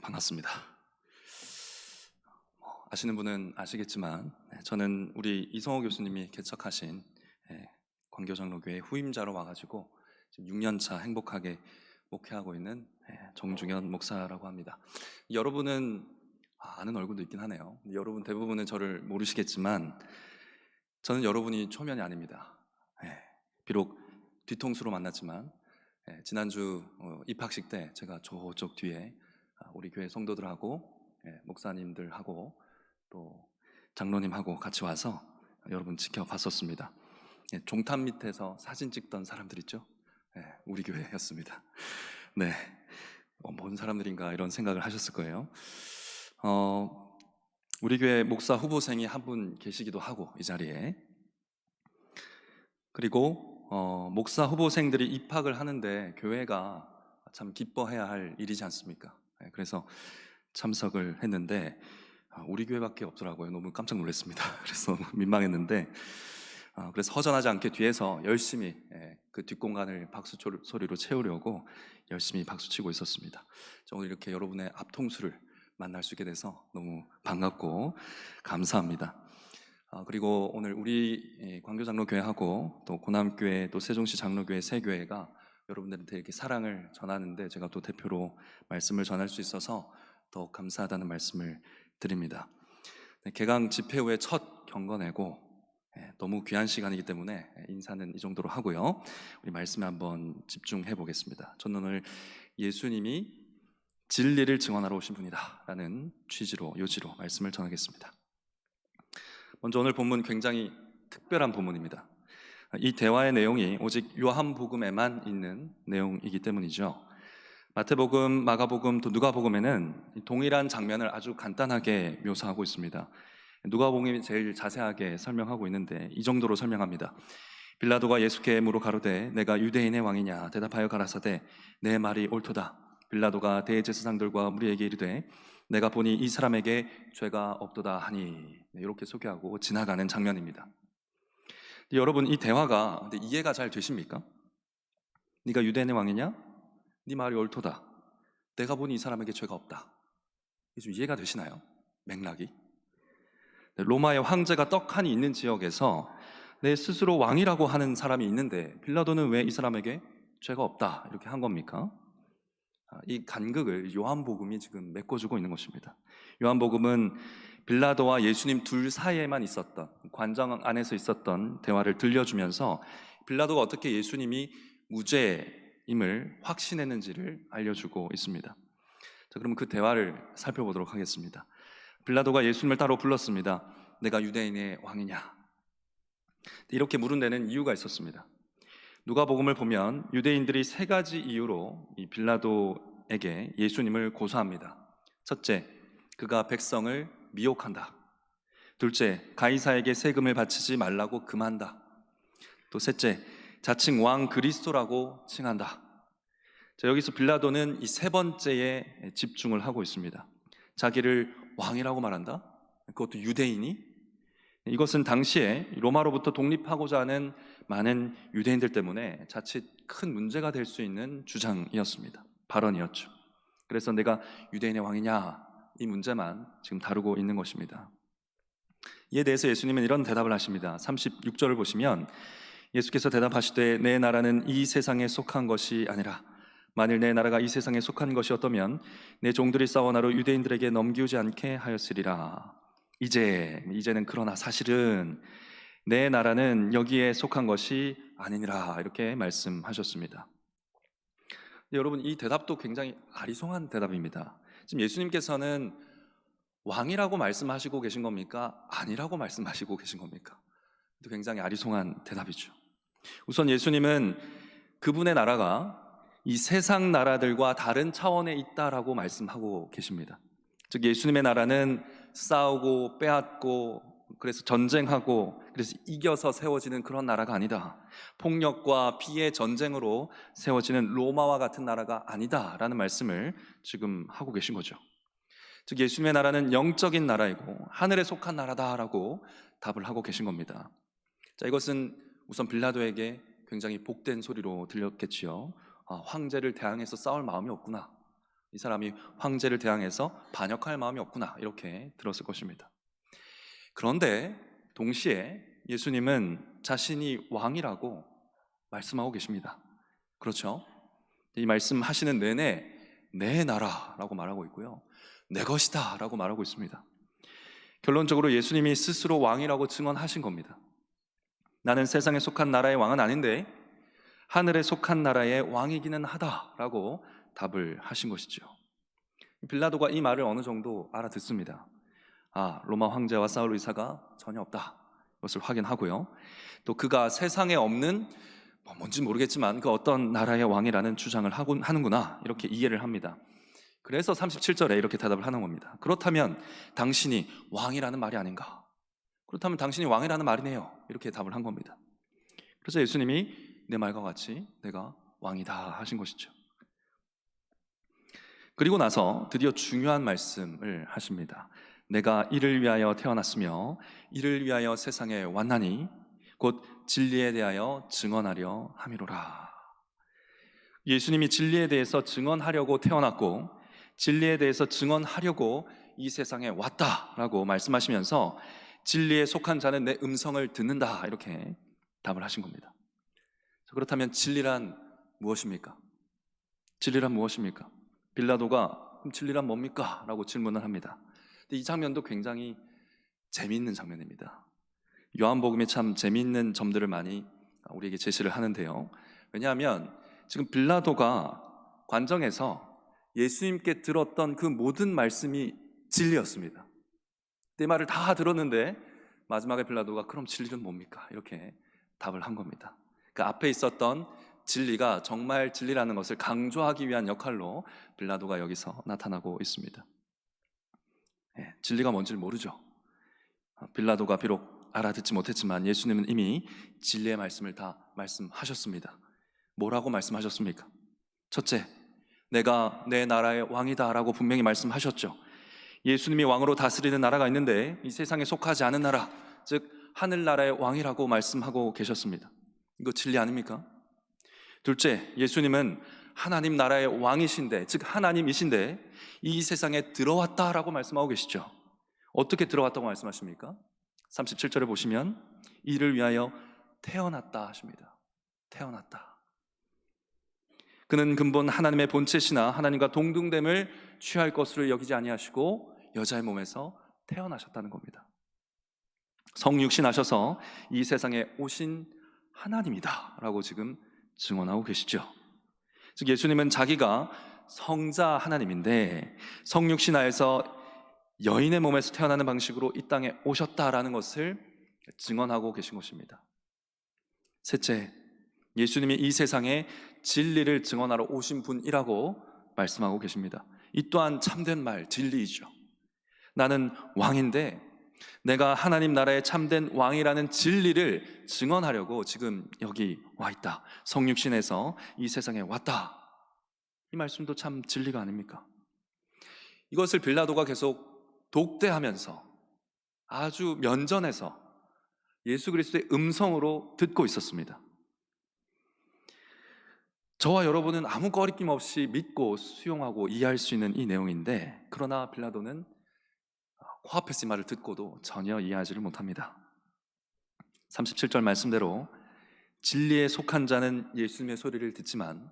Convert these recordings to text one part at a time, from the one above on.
반갑습니다. 아시는 분은 아시겠지만 저는 우리 이성호 교수님이 개척하신 광교장로교회 후임자로 와가지고 지금 6년 차 행복하게 목회하고 있는 정중현 목사라고 합니다. 여러분은 아는 얼굴도 있긴 하네요. 여러분 대부분은 저를 모르시겠지만 저는 여러분이 초면이 아닙니다. 비록 뒤통수로 만났지만 지난주 입학식 때 제가 저쪽 뒤에 우리 교회 성도들하고 목사님들하고 또 장로님하고 같이 와서 여러분 지켜봤었습니다. 종탑 밑에서 사진 찍던 사람들 있죠? 우리 교회였습니다. 네, 뭔 사람들인가 이런 생각을 하셨을 거예요. 우리 교회 목사 후보생이 한 분 계시기도 하고 이 자리에, 그리고 목사 후보생들이 입학을 하는데 교회가 참 기뻐해야 할 일이지 않습니까? 그래서 참석을 했는데 우리 교회밖에 없더라고요. 너무 깜짝 놀랐습니다. 그래서 너무 민망했는데 그래서 허전하지 않게 뒤에서 열심히 그 뒷공간을 박수 소리로 채우려고 열심히 박수치고 있었습니다. 오늘 이렇게 여러분의 앞통수를 만날 수 있게 돼서 너무 반갑고 감사합니다. 그리고 오늘 우리 광교장로교회하고 또 고남교회 또 세종시 장로교회 세 교회가 여러분들한테 이렇게 사랑을 전하는데 제가 또 대표로 말씀을 전할 수 있어서 더욱 감사하다는 말씀을 드립니다. 개강 집회 후에 첫 경건회고 너무 귀한 시간이기 때문에 인사는 이 정도로 하고요. 우리 말씀에 한번 집중해 보겠습니다. 저는 오늘 예수님이 진리를 증언하러 오신 분이다 라는 요지로 말씀을 전하겠습니다. 먼저 오늘 본문 굉장히 특별한 본문입니다. 이 대화의 내용이 오직 요한복음에만 있는 내용이기 때문이죠. 마태복음, 마가복음, 또 누가복음에는 동일한 장면을 아주 간단하게 묘사하고 있습니다. 누가복음이 제일 자세하게 설명하고 있는데 이 정도로 설명합니다. 빌라도가 예수께 물어 가로되 내가 유대인의 왕이냐 대답하여 가라사대 내 말이 옳도다. 빌라도가 대제사장들과 무리에게 이르되 내가 보니 이 사람에게 죄가 없도다 하니, 이렇게 소개하고 지나가는 장면입니다. 여러분, 이 대화가 이해가 잘 되십니까? 네가 유대인의 왕이냐? 네 말이 옳도다. 내가 보니 이 사람에게 죄가 없다. 이게 좀 이해가 되시나요? 맥락이? 로마의 황제가 떡하니 있는 지역에서 내 스스로 왕이라고 하는 사람이 있는데 빌라도는 왜 이 사람에게 죄가 없다 이렇게 한 겁니까? 이 간극을 요한복음이 지금 메꿔주고 있는 것입니다. 요한복음은 빌라도와 예수님 둘 사이에만 있었던, 관장 안에서 있었던 대화를 들려주면서 빌라도가 어떻게 예수님이 무죄임을 확신했는지를 알려주고 있습니다. 자, 그럼 그 대화를 살펴보도록 하겠습니다. 빌라도가 예수님을 따로 불렀습니다. 내가 유대인의 왕이냐? 이렇게 물은 데는 이유가 있었습니다. 누가복음을 보면 유대인들이 세 가지 이유로 이 빌라도에게 예수님을 고소합니다. 첫째, 그가 백성을 미혹한다. 둘째, 가이사에게 세금을 바치지 말라고 금한다. 또 셋째, 자칭 왕 그리스도라고 칭한다. 자, 여기서 빌라도는 이 세 번째에 집중을 하고 있습니다. 자기를 왕이라고 말한다? 그것도 유대인이? 이것은 당시에 로마로부터 독립하고자 하는 많은 유대인들 때문에 자칫 큰 문제가 될 수 있는 주장이었습니다. 발언이었죠. 그래서 내가 유대인의 왕이냐? 이 문제만 지금 다루고 있는 것입니다. 이에 대해서 예수님은 이런 대답을 하십니다. 36절을 보시면 예수께서 대답하시되 내 나라는 이 세상에 속한 것이 아니라 만일 내 나라가 이 세상에 속한 것이었다면 내 종들이 싸워 나로 유대인들에게 넘기우지 않게 하였으리라. 이제는 그러나 사실은 내 나라는 여기에 속한 것이 아니니라 이렇게 말씀하셨습니다. 여러분, 이 대답도 굉장히 아리송한 대답입니다. 지금 예수님께서는 왕이라고 말씀하시고 계신 겁니까? 아니라고 말씀하시고 계신 겁니까? 굉장히 아리송한 대답이죠. 우선 예수님은 그분의 나라가 이 세상 나라들과 다른 차원에 있다라고 말씀하고 계십니다. 즉 예수님의 나라는 싸우고 빼앗고 그래서 전쟁하고 그래서 이겨서 세워지는 그런 나라가 아니다. 폭력과 피해 전쟁으로 세워지는 로마와 같은 나라가 아니다라는 말씀을 지금 하고 계신 거죠. 즉 예수님의 나라는 영적인 나라이고 하늘에 속한 나라다라고 답을 하고 계신 겁니다. 자, 이것은 우선 빌라도에게 굉장히 복된 소리로 들렸겠지요. 황제를 대항해서 싸울 마음이 없구나. 이 사람이 황제를 대항해서 반역할 마음이 없구나, 이렇게 들었을 것입니다. 그런데 동시에 예수님은 자신이 왕이라고 말씀하고 계십니다. 그렇죠? 이 말씀하시는 내내 내 나라라고 말하고 있고요, 내 것이다 라고 말하고 있습니다. 결론적으로 예수님이 스스로 왕이라고 증언하신 겁니다. 나는 세상에 속한 나라의 왕은 아닌데 하늘에 속한 나라의 왕이기는 하다라고 답을 하신 것이죠. 빌라도가 이 말을 어느 정도 알아듣습니다. 로마 황제와 싸울 의사가 전혀 없다, 이것을 확인하고요, 또 그가 세상에 없는 뭔지 모르겠지만 그 어떤 나라의 왕이라는 주장을 하는구나, 이렇게 이해를 합니다. 그래서 37절에 이렇게 대답을 하는 겁니다. 그렇다면 당신이 왕이라는 말이 아닌가? 그렇다면 당신이 왕이라는 말이네요, 이렇게 답을 한 겁니다. 그래서 예수님이 내 말과 같이 내가 왕이다 하신 것이죠. 그리고 나서 드디어 중요한 말씀을 하십니다. 내가 이를 위하여 태어났으며 이를 위하여 세상에 왔나니 곧 진리에 대하여 증언하려 함이로라. 예수님이 진리에 대해서 증언하려고 태어났고 진리에 대해서 증언하려고 이 세상에 왔다라고 말씀하시면서 진리에 속한 자는 내 음성을 듣는다, 이렇게 답을 하신 겁니다. 그렇다면 진리란 무엇입니까? 진리란 무엇입니까? 빌라도가 그럼 진리란 뭡니까? 라고 질문을 합니다. 근데 이 장면도 굉장히 재미있는 장면입니다. 요한복음에 참 재미있는 점들을 많이 우리에게 제시를 하는데요, 왜냐하면 지금 빌라도가 관정에서 예수님께 들었던 그 모든 말씀이 진리였습니다. 내 말을 다 들었는데 마지막에 빌라도가 그럼 진리는 뭡니까? 이렇게 답을 한 겁니다. 그 앞에 있었던 진리가 정말 진리라는 것을 강조하기 위한 역할로 빌라도가 여기서 나타나고 있습니다. 진리가 뭔지를 모르죠. 빌라도가 비록 알아듣지 못했지만 예수님은 이미 진리의 말씀을 다 말씀하셨습니다. 뭐라고 말씀하셨습니까? 첫째, 내가 내 나라의 왕이다 라고 분명히 말씀하셨죠. 예수님이 왕으로 다스리는 나라가 있는데 이 세상에 속하지 않은 나라, 즉 하늘나라의 왕이라고 말씀하고 계셨습니다. 이거 진리 아닙니까? 둘째, 예수님은 하나님 나라의 왕이신데, 즉 하나님이신데 이 세상에 들어왔다라고 말씀하고 계시죠. 어떻게 들어왔다고 말씀하십니까? 37절에 보시면 이를 위하여 태어났다 하십니다. 태어났다. 그는 근본 하나님의 본체시나 하나님과 동등됨을 취할 것으로 여기지 아니하시고 여자의 몸에서 태어나셨다는 겁니다. 성육신하셔서 이 세상에 오신 하나님이다 라고 지금 증언하고 계시죠. 즉 예수님은 자기가 성자 하나님인데 성육신하여서 여인의 몸에서 태어나는 방식으로 이 땅에 오셨다라는 것을 증언하고 계신 것입니다. 셋째, 예수님이 이 세상에 진리를 증언하러 오신 분이라고 말씀하고 계십니다. 이 또한 참된 말, 진리이죠. 나는 왕인데 내가 하나님 나라의 참된 왕이라는 진리를 증언하려고 지금 여기 와 있다. 성육신에서 이 세상에 왔다. 이 말씀도 참 진리가 아닙니까? 이것을 빌라도가 계속 독대하면서 아주 면전에서 예수 그리스도의 음성으로 듣고 있었습니다. 저와 여러분은 아무 거리낌 없이 믿고 수용하고 이해할 수 있는 이 내용인데, 그러나 빌라도는 코앞에서 이 말을 듣고도 전혀 이해하지를 못합니다. 37절 말씀대로 진리에 속한 자는 예수님의 소리를 듣지만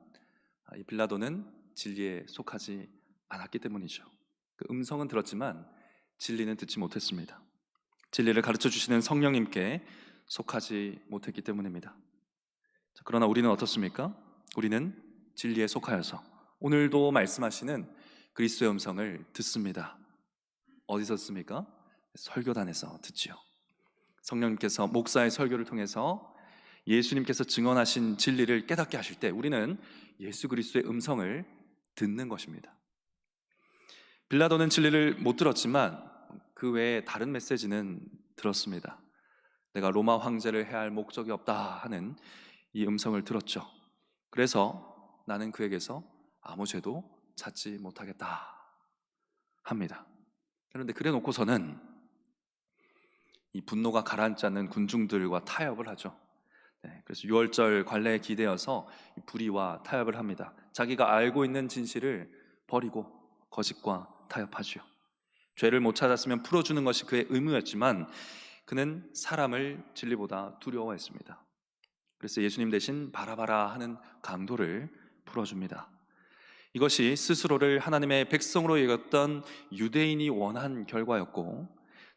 이 빌라도는 진리에 속하지 않았기 때문이죠. 그 음성은 들었지만 진리는 듣지 못했습니다. 진리를 가르쳐 주시는 성령님께 속하지 못했기 때문입니다. 그러나 우리는 어떻습니까? 우리는 진리에 속하여서 오늘도 말씀하시는 그리스도의 음성을 듣습니다. 어디서 듣습니까? 설교단에서 듣지요. 성령님께서 목사의 설교를 통해서 예수님께서 증언하신 진리를 깨닫게 하실 때 우리는 예수 그리스도의 음성을 듣는 것입니다. 빌라도는 진리를 못 들었지만 그 외에 다른 메시지는 들었습니다. 내가 로마 황제를 해할 목적이 없다 하는 이 음성을 들었죠. 그래서 나는 그에게서 아무 죄도 찾지 못하겠다 합니다. 그런데 그래 놓고서는 이 분노가 가라앉지 않는 군중들과 타협을 하죠. 그래서 6월절 관례에 기대어서 불의와 타협을 합니다. 자기가 알고 있는 진실을 버리고 거짓과 타협하지요. 죄를 못 찾았으면 풀어주는 것이 그의 의무였지만 그는 사람을 진리보다 두려워했습니다. 그래서 예수님 대신 바라바라 하는 강도를 풀어줍니다. 이것이 스스로를 하나님의 백성으로 여겼던 유대인이 원한 결과였고,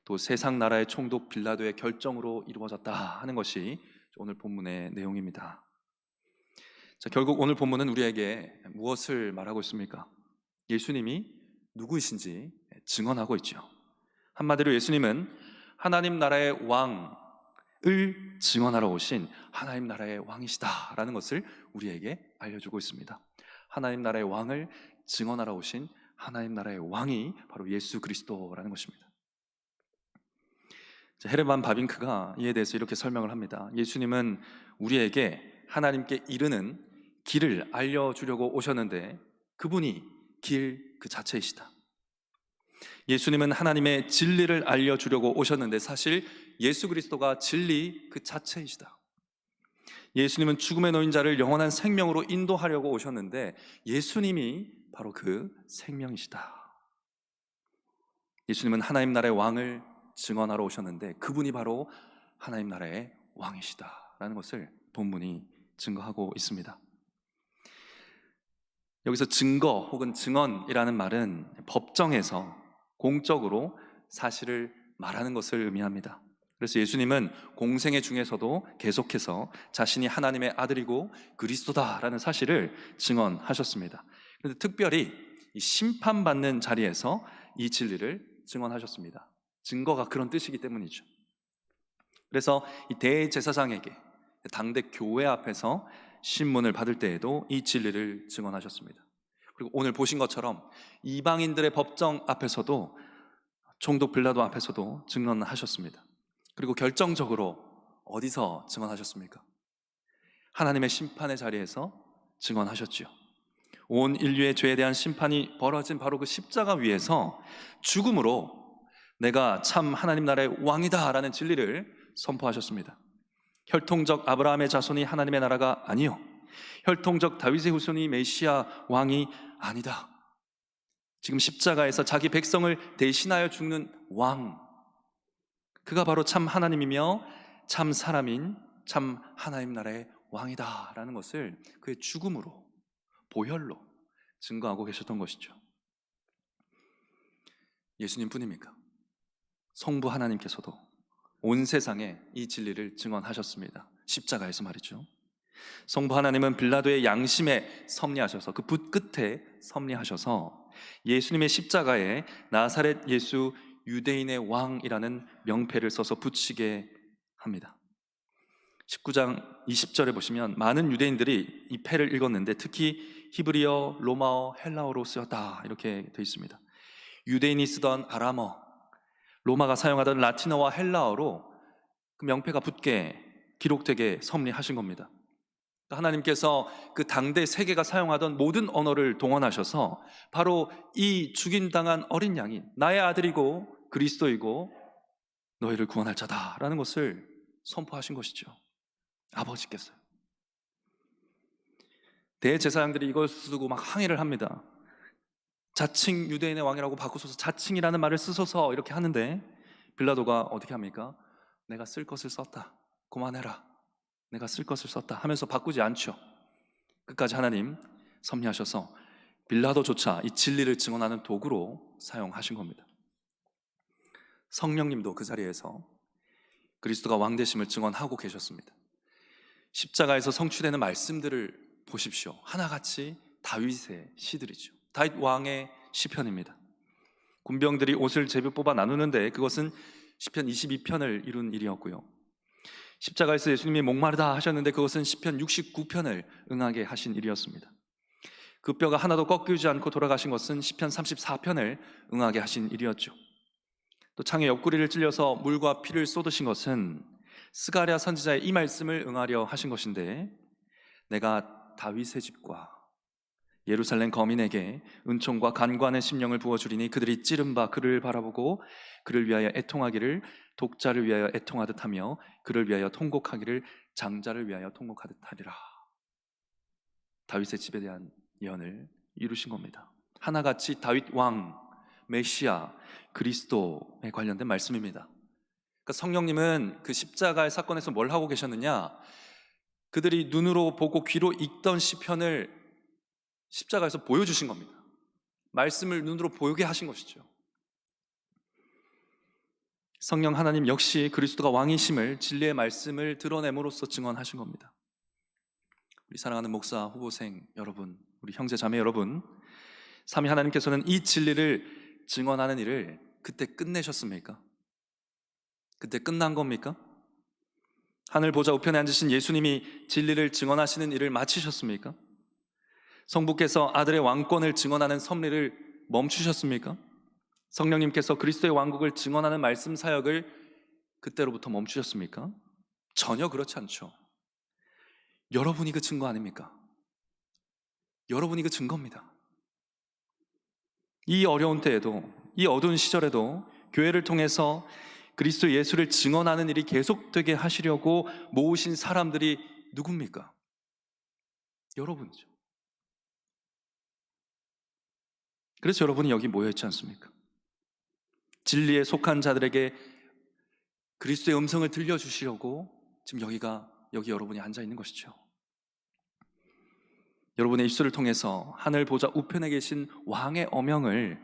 또 세상 나라의 총독 빌라도의 결정으로 이루어졌다 하는 것이 오늘 본문의 내용입니다. 자, 결국 오늘 본문은 우리에게 무엇을 말하고 있습니까? 예수님이 누구이신지 증언하고 있죠. 한마디로 예수님은 하나님 나라의 왕을 증언하러 오신 하나님 나라의 왕이시다라는 것을 우리에게 알려주고 있습니다. 하나님 나라의 왕을 증언하러 오신 하나님 나라의 왕이 바로 예수 그리스도라는 것입니다. 헤르만 바빙크가 이에 대해서 이렇게 설명을 합니다. 예수님은 우리에게 하나님께 이르는 길을 알려주려고 오셨는데 그분이 길 그 자체이시다. 예수님은 하나님의 진리를 알려주려고 오셨는데 사실 예수 그리스도가 진리 그 자체이시다. 예수님은 죽음에 놓인 자를 영원한 생명으로 인도하려고 오셨는데 예수님이 바로 그 생명이시다. 예수님은 하나님 나라의 왕을 증언하러 오셨는데 그분이 바로 하나님 나라의 왕이시다라는 것을 본문이 증거하고 있습니다. 여기서 증거 혹은 증언이라는 말은 법정에서 공적으로 사실을 말하는 것을 의미합니다. 그래서 예수님은 공생애 중에서도 계속해서 자신이 하나님의 아들이고 그리스도다라는 사실을 증언하셨습니다. 그런데 특별히 이 심판받는 자리에서 이 진리를 증언하셨습니다. 증거가 그런 뜻이기 때문이죠. 그래서 이 대제사장에게 당대 교회 앞에서 신문을 받을 때에도 이 진리를 증언하셨습니다. 그리고 오늘 보신 것처럼 이방인들의 법정 앞에서도 총독 빌라도 앞에서도 증언하셨습니다. 그리고 결정적으로 어디서 증언하셨습니까? 하나님의 심판의 자리에서 증언하셨지요. 온 인류의 죄에 대한 심판이 벌어진 바로 그 십자가 위에서 죽음으로 내가 참 하나님 나라의 왕이다 라는 진리를 선포하셨습니다. 혈통적 아브라함의 자손이 하나님의 나라가 아니요, 혈통적 다윗의 후손이 메시아 왕이 아니다. 지금 십자가에서 자기 백성을 대신하여 죽는 왕, 그가 바로 참 하나님이며 참 사람인 참 하나님 나라의 왕이다 라는 것을 그의 죽음으로, 보혈로 증거하고 계셨던 것이죠. 예수님 뿐입니까? 성부 하나님께서도 온 세상에 이 진리를 증언하셨습니다. 십자가에서 말이죠. 성부 하나님은 빌라도의 양심에 섭리하셔서 그 붓 끝에 섭리하셔서 예수님의 십자가에 나사렛 예수 유대인의 왕이라는 명패를 써서 붙이게 합니다. 19장 20절에 보시면 많은 유대인들이 이 패를 읽었는데 특히 히브리어, 로마어, 헬라어로 쓰였다 이렇게 되어 있습니다. 유대인이 쓰던 아람어, 로마가 사용하던 라틴어와 헬라어로 그 명패가 붙게 기록되게 섭리하신 겁니다. 하나님께서 그 당대 세계가 사용하던 모든 언어를 동원하셔서 바로 이 죽임당한 어린 양이 나의 아들이고 그리스도이고 너희를 구원할 자다라는 것을 선포하신 것이죠. 아버지께서요. 대제사장들이 이걸 쓰고 막 항의를 합니다. 자칭 유대인의 왕이라고 바꾸소서, 자칭이라는 말을 쓰소서 이렇게 하는데 빌라도가 어떻게 합니까? 내가 쓸 것을 썼다, 그만해라, 내가 쓸 것을 썼다 하면서 바꾸지 않죠. 끝까지 하나님 섭리하셔서 빌라도조차 이 진리를 증언하는 도구로 사용하신 겁니다. 성령님도 그 자리에서 그리스도가 왕되심을 증언하고 계셨습니다. 십자가에서 성취되는 말씀들을 보십시오. 하나같이 다윗의 시들이죠. 다윗 왕의 시편입니다. 군병들이 옷을 제비 뽑아 나누는데 그것은 시편 22편을 이룬 일이었고요. 십자가에서 예수님이 목마르다 하셨는데 그것은 시편 69편을 응하게 하신 일이었습니다. 그 뼈가 하나도 꺾이지 않고 돌아가신 것은 시편 34편을 응하게 하신 일이었죠. 또 창에 옆구리를 찔려서 물과 피를 쏟으신 것은 스가랴 선지자의 이 말씀을 응하려 하신 것인데 내가 다윗의 집과 예루살렘 거민에게 은총과 간과하는 심령을 부어주리니 그들이 찌른 바 그를 바라보고 그를 위하여 애통하기를 독자를 위하여 애통하듯 하며 그를 위하여 통곡하기를 장자를 위하여 통곡하듯 하리라. 다윗의 집에 대한 예언을 이루신 겁니다. 하나같이 다윗 왕, 메시아, 그리스도에 관련된 말씀입니다. 그러니까 성령님은 그 십자가의 사건에서 뭘 하고 계셨느냐? 그들이 눈으로 보고 귀로 읽던 시편을 십자가에서 보여주신 겁니다. 말씀을 눈으로 보게 하신 것이죠. 성령 하나님 역시 그리스도가 왕이심을, 진리의 말씀을 드러냄으로써 증언하신 겁니다. 우리 사랑하는 목사 후보생 여러분, 우리 형제 자매 여러분, 삼위 하나님께서는 이 진리를 증언하는 일을 그때 끝내셨습니까? 그때 끝난 겁니까? 하늘 보좌 우편에 앉으신 예수님이 진리를 증언하시는 일을 마치셨습니까? 성부께서 아들의 왕권을 증언하는 섭리를 멈추셨습니까? 성령님께서 그리스도의 왕국을 증언하는 말씀 사역을 그때로부터 멈추셨습니까? 전혀 그렇지 않죠. 여러분이 그 증거 아닙니까? 여러분이 그 증거입니다. 이 어려운 때에도, 이 어두운 시절에도 교회를 통해서 그리스도 예수를 증언하는 일이 계속되게 하시려고 모으신 사람들이 누굽니까? 여러분이죠. 그래서 여러분이 여기 모여있지 않습니까? 진리에 속한 자들에게 그리스도의 음성을 들려주시려고 지금 여기 여러분이 앉아있는 것이죠. 여러분의 입술을 통해서 하늘 보좌 우편에 계신 왕의 어명을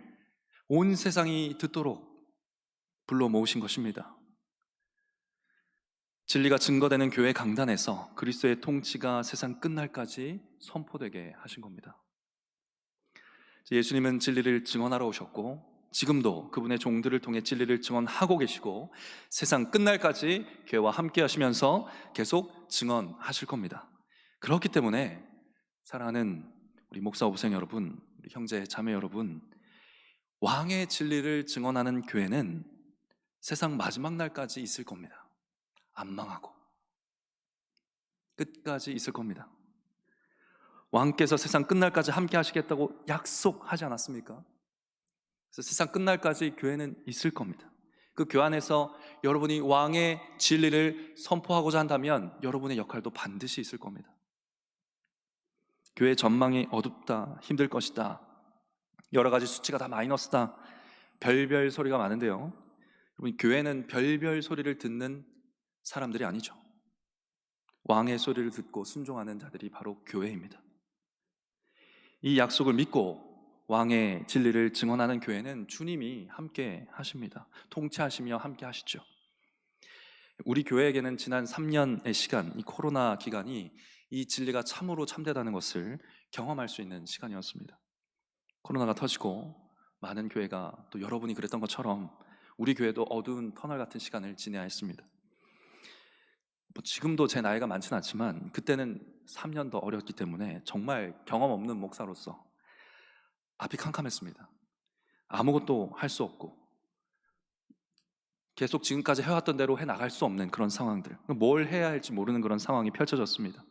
온 세상이 듣도록 불러 모으신 것입니다. 진리가 증거되는 교회 강단에서 그리스도의 통치가 세상 끝날까지 선포되게 하신 겁니다. 예수님은 진리를 증언하러 오셨고 지금도 그분의 종들을 통해 진리를 증언하고 계시고 세상 끝날까지 교회와 함께 하시면서 계속 증언하실 겁니다. 그렇기 때문에 사랑하는 우리 목사 후보생 여러분, 우리 형제 자매 여러분, 왕의 진리를 증언하는 교회는 세상 마지막 날까지 있을 겁니다. 안 망하고 끝까지 있을 겁니다. 왕께서 세상 끝날까지 함께 하시겠다고 약속하지 않았습니까? 그래서 세상 끝날까지 교회는 있을 겁니다. 그 교회 안에서 여러분이 왕의 진리를 선포하고자 한다면 여러분의 역할도 반드시 있을 겁니다. 교회 전망이 어둡다, 힘들 것이다, 여러 가지 수치가 다 마이너스다, 별별 소리가 많은데요, 여러분, 교회는 별별 소리를 듣는 사람들이 아니죠. 왕의 소리를 듣고 순종하는 자들이 바로 교회입니다. 이 약속을 믿고 왕의 진리를 증언하는 교회는 주님이 함께 하십니다. 통치하시며 함께 하시죠. 우리 교회에게는 지난 3년의 시간, 이 코로나 기간이 이 진리가 참으로 참되다는 것을 경험할 수 있는 시간이었습니다. 코로나가 터지고 많은 교회가, 또 여러분이 그랬던 것처럼 우리 교회도 어두운 터널 같은 시간을 지내야 했습니다. 지금도 제 나이가 많지는 않지만 그때는 3년 더 어렸기 때문에 정말 경험 없는 목사로서 앞이 캄캄했습니다. 아무것도 할 수 없고 계속 지금까지 해왔던 대로 해나갈 수 없는 그런 상황들, 뭘 해야 할지 모르는 그런 상황이 펼쳐졌습니다.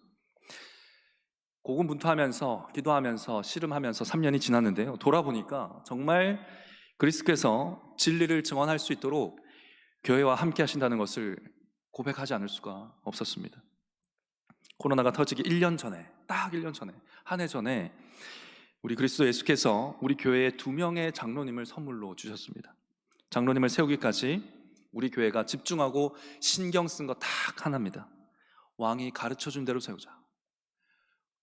고군분투하면서 기도하면서 씨름하면서 3년이 지났는데요, 돌아보니까 정말 그리스도께서 진리를 증언할 수 있도록 교회와 함께 하신다는 것을 고백하지 않을 수가 없었습니다. 코로나가 터지기 1년 전에, 딱 1년 전에, 한 해 전에 우리 그리스도 예수께서 우리 교회에 2명의 장로님을 선물로 주셨습니다. 장로님을 세우기까지 우리 교회가 집중하고 신경 쓴 거 딱 하나입니다. 왕이 가르쳐준 대로 세우자.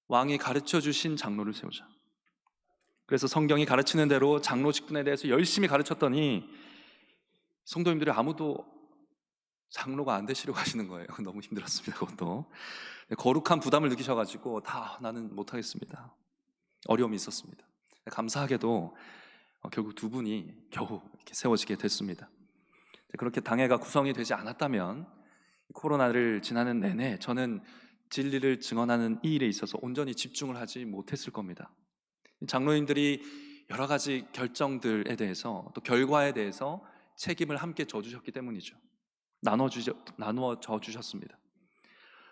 왕이 가르쳐주신 장로를 세우자. 그래서 성경이 가르치는 대로 장로 직분에 대해서 열심히 가르쳤더니 성도님들이 아무도 장로가 안 되시려고 하시는 거예요. 너무 힘들었습니다. 그것도 거룩한 부담을 느끼셔가지고 나는 못하겠습니다. 어려움이 있었습니다. 감사하게도 결국 2분이 겨우 이렇게 세워지게 됐습니다. 그렇게 당회가 구성이 되지 않았다면 코로나를 지나는 내내 저는 진리를 증언하는 이 일에 있어서 온전히 집중을 하지 못했을 겁니다. 장로님들이 여러 가지 결정들에 대해서, 또 결과에 대해서 책임을 함께 져주셨기 때문이죠. 나누어 져주셨습니다.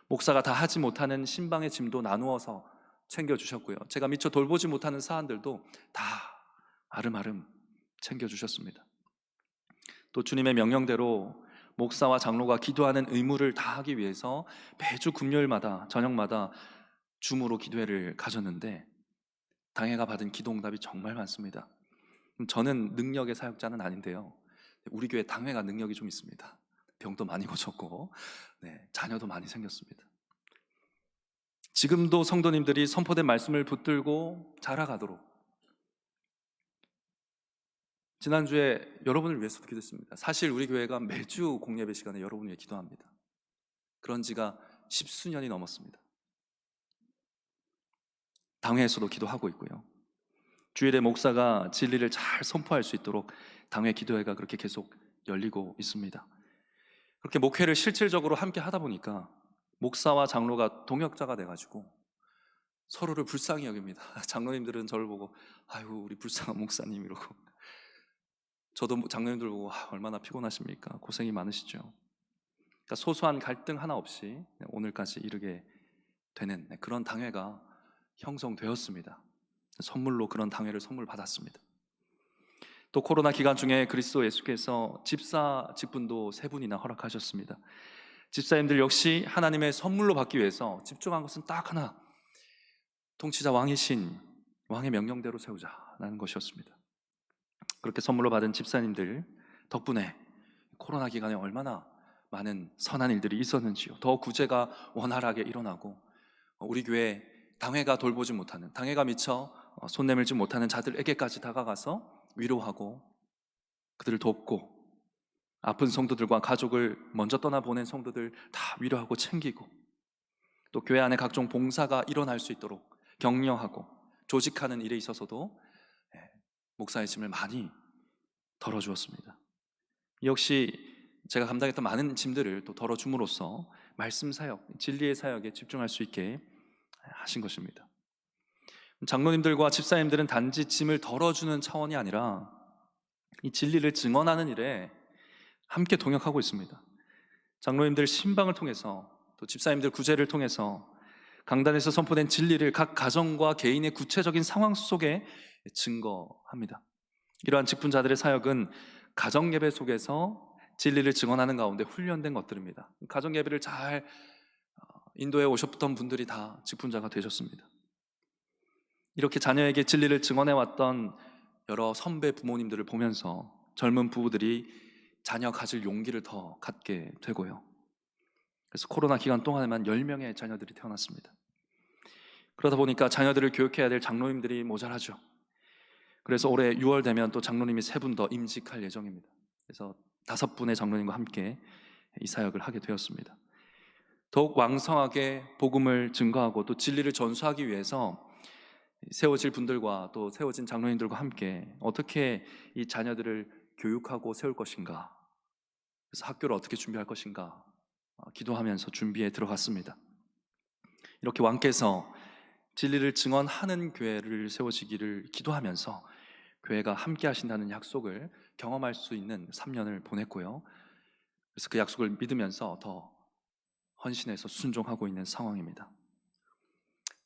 목사가 다 하지 못하는 신방의 짐도 나누어서 챙겨주셨고요, 제가 미처 돌보지 못하는 사안들도 다 아름아름 챙겨주셨습니다. 또 주님의 명령대로 목사와 장로가 기도하는 의무를 다하기 위해서 매주 금요일마다 저녁마다 줌으로 기도회를 가졌는데 당회가 받은 기도 응답이 정말 많습니다. 저는 능력의 사역자는 아닌데요, 우리 교회 당회가 능력이 좀 있습니다. 병도 많이 고쳤고, 자녀도 많이 생겼습니다. 지금도 성도님들이 선포된 말씀을 붙들고 자라가도록, 지난주에 여러분을 위해서도 기도했습니다. 사실 우리 교회가 매주 공예배 시간에 여러분을 위해 기도합니다. 그런 지가 10수년이 넘었습니다. 당회에서도 기도하고 있고요, 주일에 목사가 진리를 잘 선포할 수 있도록 당회 기도회가 그렇게 계속 열리고 있습니다. 그렇게 목회를 실질적으로 함께 하다 보니까 목사와 장로가 동역자가 돼가지고 서로를 불쌍히 여깁니다. 장로님들은 저를 보고 아유 우리 불쌍한 목사님 이러고, 저도 장로님들 보고 얼마나 피곤하십니까, 고생이 많으시죠. 그러니까 소소한 갈등 하나 없이 오늘까지 이르게 되는 그런 당회가 형성되었습니다. 선물로 그런 당회를 선물 받았습니다. 또 코로나 기간 중에 그리스도 예수께서 집사 직분도 3분이나 허락하셨습니다. 집사님들 역시 하나님의 선물로 받기 위해서 집중한 것은 딱 하나, 통치자 왕이신 왕의 명령대로 세우자라는 것이었습니다. 그렇게 선물로 받은 집사님들 덕분에 코로나 기간에 얼마나 많은 선한 일들이 있었는지요. 더 구제가 원활하게 일어나고, 우리 교회 당회가 돌보지 못하는, 당회가 미처 손 내밀지 못하는 자들에게까지 다가가서 위로하고 그들을 돕고, 아픈 성도들과 가족을 먼저 떠나보낸 성도들 다 위로하고 챙기고, 또 교회 안에 각종 봉사가 일어날 수 있도록 격려하고 조직하는 일에 있어서도 목사의 짐을 많이 덜어주었습니다. 역시 제가 감당했던 많은 짐들을 또 덜어줌으로써 말씀 사역, 진리의 사역에 집중할 수 있게 하신 것입니다. 장로님들과 집사님들은 단지 짐을 덜어주는 차원이 아니라 이 진리를 증언하는 일에 함께 동역하고 있습니다. 장로님들 신방을 통해서, 또 집사님들 구제를 통해서 강단에서 선포된 진리를 각 가정과 개인의 구체적인 상황 속에 증거합니다. 이러한 직분자들의 사역은 가정예배 속에서 진리를 증언하는 가운데 훈련된 것들입니다. 가정예배를 잘 인도해 오셨던 분들이 다 직분자가 되셨습니다. 이렇게 자녀에게 진리를 증언해왔던 여러 선배 부모님들을 보면서 젊은 부부들이 자녀 가질 용기를 더 갖게 되고요, 그래서 코로나 기간 동안에만 10명의 자녀들이 태어났습니다. 그러다 보니까 자녀들을 교육해야 될 장로님들이 모자라죠. 그래서 올해 6월 되면 또 장로님이 3분 더 임직할 예정입니다. 그래서 5분의 장로님과 함께 이 사역을 하게 되었습니다. 더욱 왕성하게 복음을 증거하고 또 진리를 전수하기 위해서 세워질 분들과 또 세워진 장로님들과 함께 어떻게 이 자녀들을 교육하고 세울 것인가, 그래서 학교를 어떻게 준비할 것인가 기도하면서 준비에 들어갔습니다. 이렇게 왕께서 진리를 증언하는 교회를 세워지기를 기도하면서 교회가 함께 하신다는 약속을 경험할 수 있는 3년을 보냈고요, 그래서 그 약속을 믿으면서 더 헌신해서 순종하고 있는 상황입니다.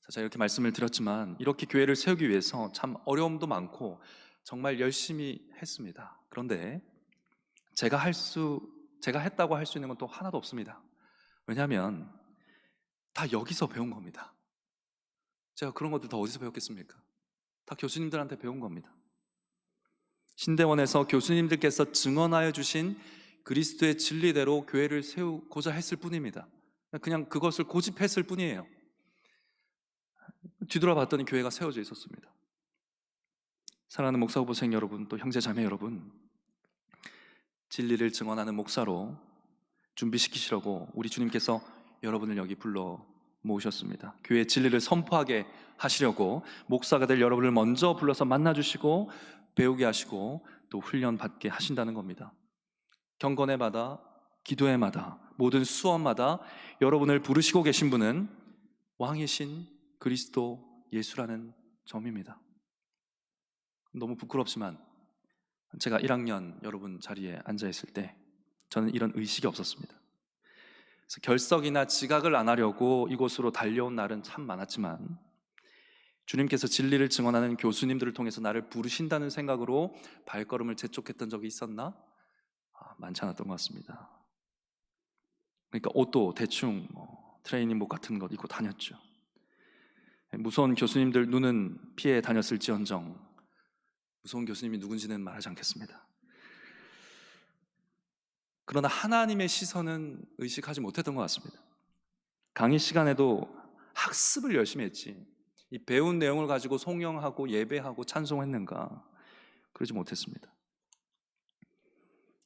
제가 이렇게 말씀을 드렸지만 이렇게 교회를 세우기 위해서 참 어려움도 많고 정말 열심히 했습니다. 그런데 제가 했다고 할 수 있는 건 또 하나도 없습니다. 왜냐하면 다 여기서 배운 겁니다. 제가 그런 것들 다 어디서 배웠겠습니까? 다 교수님들한테 배운 겁니다. 신대원에서 교수님들께서 증언하여 주신 그리스도의 진리대로 교회를 세우고자 했을 뿐입니다. 그냥 그것을 고집했을 뿐이에요. 뒤돌아봤더니 교회가 세워져 있었습니다. 사랑하는 목사 후보생 여러분, 또 형제 자매 여러분, 진리를 증언하는 목사로 준비시키시려고 우리 주님께서 여러분을 여기 불러 모으셨습니다. 교회 진리를 선포하게 하시려고 목사가 될 여러분을 먼저 불러서 만나주시고 배우게 하시고 또 훈련받게 하신다는 겁니다. 경건회마다, 기도회마다, 모든 수업마다 여러분을 부르시고 계신 분은 왕이신 그리스도 예수라는 점입니다. 너무 부끄럽지만 제가 1학년 여러분 자리에 앉아있을 때 저는 이런 의식이 없었습니다. 그래서 결석이나 지각을 안 하려고 이곳으로 달려온 날은 참 많았지만 주님께서 진리를 증언하는 교수님들을 통해서 나를 부르신다는 생각으로 발걸음을 재촉했던 적이 있었나? 많지 않았던 것 같습니다. 그러니까 옷도 대충 트레이닝복 같은 것 입고 다녔죠. 무서운 교수님들 눈은 피해 다녔을지언정 무서운 교수님이 누군지는 말하지 않겠습니다. 그러나 하나님의 시선은 의식하지 못했던 것 같습니다. 강의 시간에도 학습을 열심히 했지 이 배운 내용을 가지고 송영하고 예배하고 찬송했는가? 그러지 못했습니다.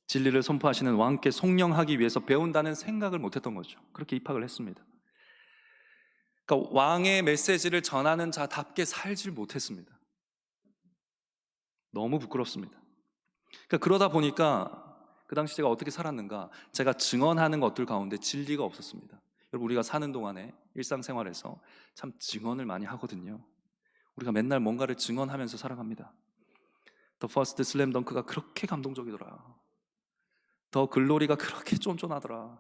진리를 선포하시는 왕께 송영하기 위해서 배운다는 생각을 못했던 거죠. 그렇게 입학을 했습니다. 그러니까 왕의 메시지를 전하는 자답게 살질 못했습니다. 너무 부끄럽습니다. 그러니까 그러다 보니까 그 당시 제가 어떻게 살았는가? 제가 증언하는 것들 가운데 진리가 없었습니다. 여러분, 우리가 사는 동안에 일상생활에서 참 증언을 많이 하거든요. 우리가 맨날 뭔가를 증언하면서 살아갑니다. 더 퍼스트 슬램 덩크가 그렇게 감동적이더라. 더 글로리가 그렇게 쫀쫀하더라.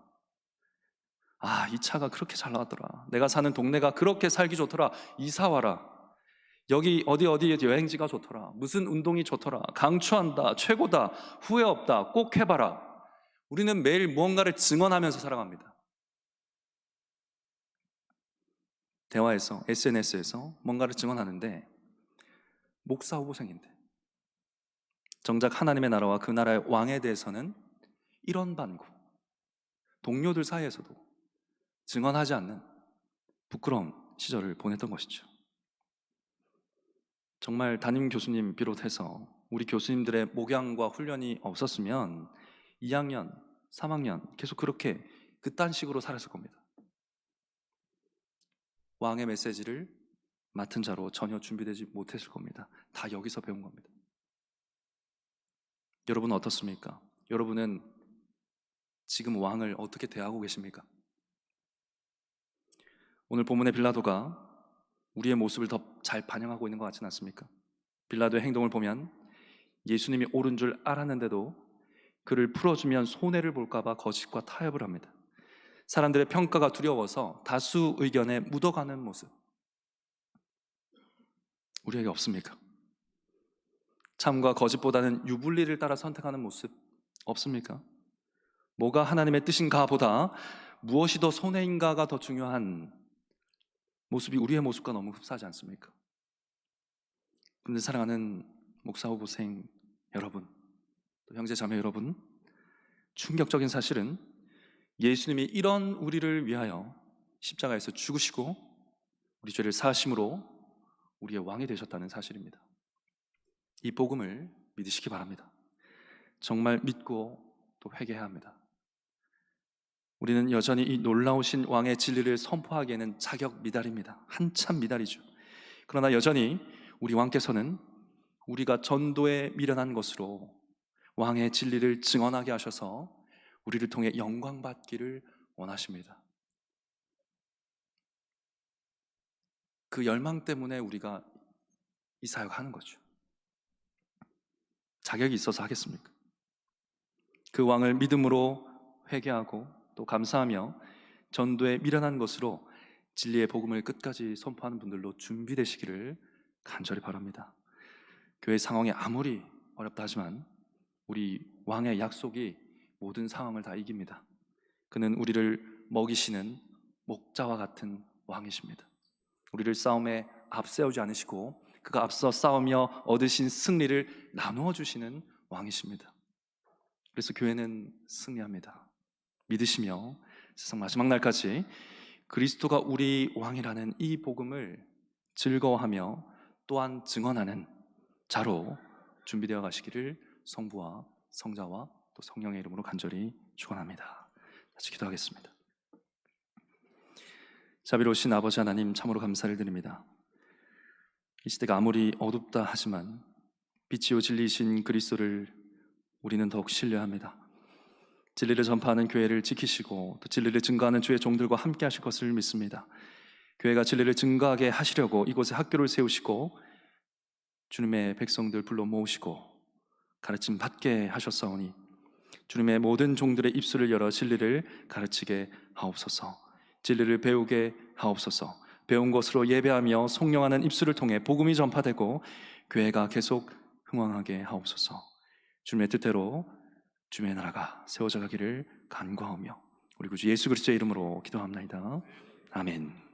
아, 이 차가 그렇게 잘 나왔더라. 내가 사는 동네가 그렇게 살기 좋더라. 이사 와라. 여기 어디 여행지가 좋더라. 무슨 운동이 좋더라. 강추한다. 최고다. 후회 없다. 꼭 해봐라. 우리는 매일 무언가를 증언하면서 살아갑니다. 대화에서, SNS에서 뭔가를 증언하는데 목사 후보생인데 정작 하나님의 나라와 그 나라의 왕에 대해서는 이런 반구, 동료들 사이에서도 증언하지 않는 부끄러운 시절을 보냈던 것이죠. 정말 담임 교수님 비롯해서 우리 교수님들의 목양과 훈련이 없었으면 2학년, 3학년 계속 그렇게 그딴 식으로 살았을 겁니다. 왕의 메시지를 맡은 자로 전혀 준비되지 못했을 겁니다. 다 여기서 배운 겁니다. 여러분은 어떻습니까? 여러분은 지금 왕을 어떻게 대하고 계십니까? 오늘 본문의 빌라도가 우리의 모습을 더 잘 반영하고 있는 것 같지는 않습니까? 빌라도의 행동을 보면 예수님이 옳은 줄 알았는데도 그를 풀어주면 손해를 볼까봐 거짓과 타협을 합니다. 사람들의 평가가 두려워서 다수 의견에 묻어가는 모습, 우리에게 없습니까? 참과 거짓보다는 유불리를 따라 선택하는 모습 없습니까? 뭐가 하나님의 뜻인가 보다 무엇이 더 손해인가가 더 중요한 모습이 우리의 모습과 너무 흡사하지 않습니까? 그런데 사랑하는 목사 후보생 여러분, 또 형제 자매 여러분, 충격적인 사실은 예수님이 이런 우리를 위하여 십자가에서 죽으시고 우리 죄를 사하심으로 우리의 왕이 되셨다는 사실입니다. 이 복음을 믿으시기 바랍니다. 정말 믿고 또 회개해야 합니다. 우리는 여전히 이 놀라우신 왕의 진리를 선포하기에는 자격 미달입니다. 한참 미달이죠. 그러나 여전히 우리 왕께서는 우리가 전도에 미련한 것으로 왕의 진리를 증언하게 하셔서 우리를 통해 영광 받기를 원하십니다. 그 열망 때문에 우리가 이 사역을 하는 거죠. 자격이 있어서 하겠습니까? 그 왕을 믿음으로 회개하고 또 감사하며 전도에 미련한 것으로 진리의 복음을 끝까지 선포하는 분들로 준비되시기를 간절히 바랍니다. 교회 상황이 아무리 어렵다 하지만 우리 왕의 약속이 모든 상황을 다 이깁니다. 그는 우리를 먹이시는 목자와 같은 왕이십니다. 우리를 싸움에 앞세우지 않으시고 그가 앞서 싸우며 얻으신 승리를 나누어 주시는 왕이십니다. 그래서 교회는 승리합니다. 믿으시며 세상 마지막 날까지 그리스도가 우리 왕이라는 이 복음을 즐거워하며 또한 증언하는 자로 준비되어 가시기를 성부와 성자와 또 성령의 이름으로 간절히 축원합니다. 같이 기도하겠습니다. 자비로우신 아버지 하나님, 참으로 감사를 드립니다. 이 시대가 아무리 어둡다 하지만 빛이요 진리이신 그리스도를 우리는 더욱 신뢰합니다. 진리를 전파하는 교회를 지키시고 또 진리를 증거하는 주의 종들과 함께 하실 것을 믿습니다. 교회가 진리를 증거하게 하시려고 이곳에 학교를 세우시고 주님의 백성들 불러 모으시고 가르침 받게 하셨사오니 주님의 모든 종들의 입술을 열어 진리를 가르치게 하옵소서. 진리를 배우게 하옵소서. 배운 것으로 예배하며 송영하는 입술을 통해 복음이 전파되고 교회가 계속 흥왕하게 하옵소서. 주님의 뜻대로 주님의 나라가 세워져 가기를 간구하오며 우리 구주 예수 그리스도의 이름으로 기도합나이다. 아멘.